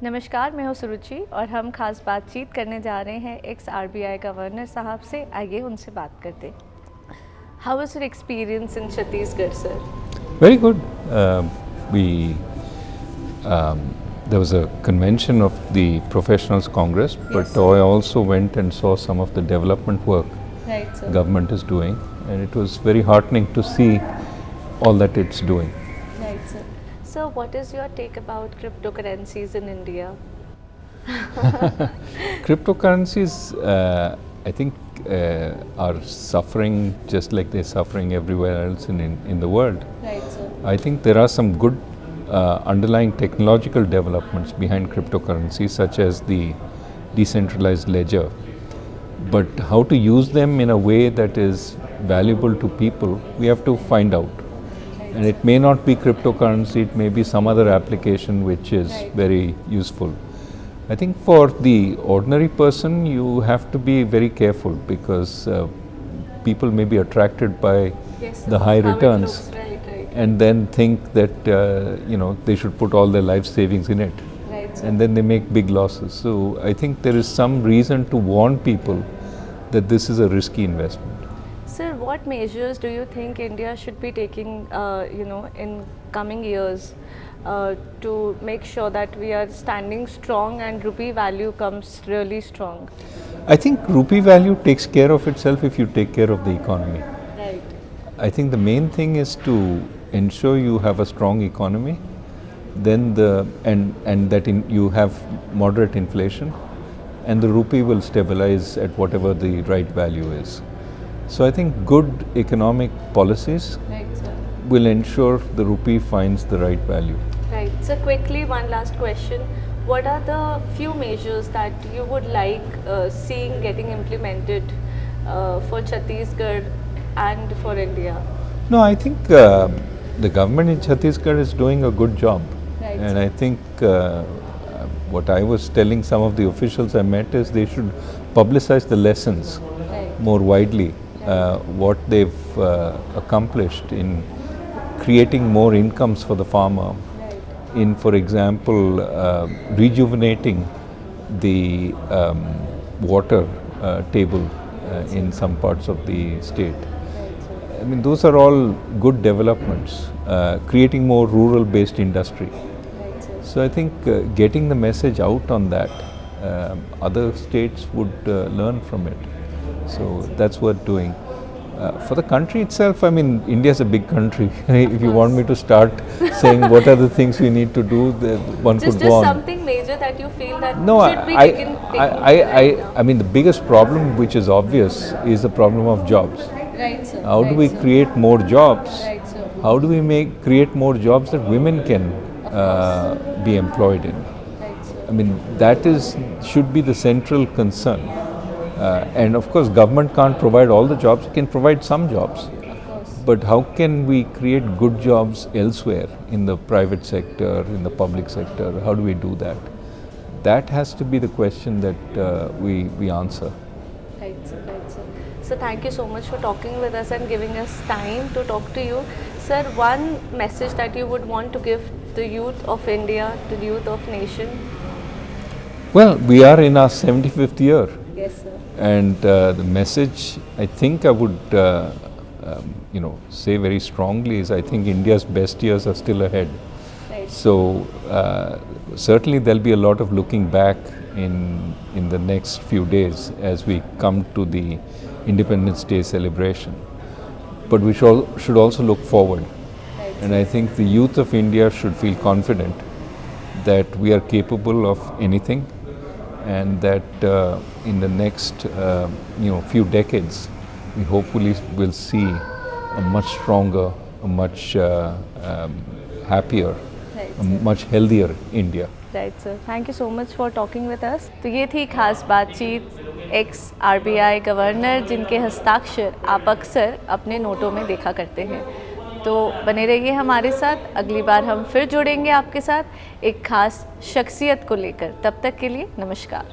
नमस्कार, मैं हूँ सुरुचि और हम खास बातचीत करने जा रहे हैं एक्स आरबीआई गवर्नर साहब से। आइए उनसे बात करते हैं। How was your experience in Chhattisgarh sir? Very good. We There was a convention of the Professionals Congress, but Yes. I also went and saw some of the development work Right sir. government is doing, and it was very heartening to see all that it's doing. Right sir. So what is your take about cryptocurrencies in India? Cryptocurrencies, I think, are suffering just like they're suffering everywhere else in the world. Right sir. I think there are some good underlying technological developments behind cryptocurrencies, such as the decentralized ledger. But how to use them in a way that is valuable to people, we have to find out. And it may not be cryptocurrency, it may be some other application which is very useful. I think for the ordinary person, you have to be very careful because people may be attracted by Yes, the high how it returns looks. Right. and then think that they should put all their life savings in it, Right sir. and then they make big losses. So I think there is some reason to warn people that this is a risky investment. Sir, what measures do you think India should be taking, in coming years to make sure that we are standing strong and rupee value comes really strong? I think rupee value takes care of itself if you take care of the economy. Right. I think the main thing is to ensure you have a strong economy, then you have moderate inflation, and the rupee will stabilize at whatever the right value is. So I think good economic policies Right, sir. will ensure the rupee finds the right value. Right. So quickly, one last question. What are the few measures that you would like seeing getting implemented for Chhattisgarh and for India? No, I think the government in Chhattisgarh is doing a good job. Right, And sir. I think what I was telling some of the officials I met is they should publicize the lessons Right. more widely, what they've accomplished in creating more incomes for the farmer, Right. in, for example, rejuvenating the water table in some parts of the state. Right, sir. I mean, those are all good developments, creating more rural-based industry. Right, sir. So I think getting the message out on that, other states would learn from it. So that's what doing. For the country itself, I mean, India is a big country. If you want me to start saying what are the things we need to do, one could go Just on. something major that you feel that No, should be taken right now. I mean, the biggest problem, which is obvious, is the problem of jobs. Right, sir. How do Right, we sir. create more jobs? Right, sir. How do we create more jobs that women can be employed in? Right, sir. I mean, should be the central concern. And of course, government can't provide all the jobs, it can provide some jobs. Of course. But how can we create good jobs elsewhere in the private sector, in the public sector? How do we do that? That has to be the question that we answer. Right, sir. Right, sir. So thank you so much for talking with us and giving us time to talk to you. Sir, one message that you would want to give the youth of India, to the youth of nation? Well, we are in our 75th year. Yes, sir. And the message I think I would say very strongly is I think India's best years are still ahead. Right. So certainly there'll be a lot of looking back in the next few days as we come to the Independence Day celebration. But we should also look forward. Right. And I think the youth of India should feel confident that we are capable of anything, and that in the next few decades, we hopefully will see a much stronger, a much happier, Right, a much healthier India. Right sir, thank you so much for talking with us. तो ये थी खास बातचीत x RBI governor, जिनके हस्ताक्षर आप अक्सर अपने नोटों में देखा करते हैं। तो बने रहिए हमारे साथ, अगली बार हम फिर जुड़ेंगे आपके साथ एक खास शख्सियत को लेकर। तब तक के लिए नमस्कार।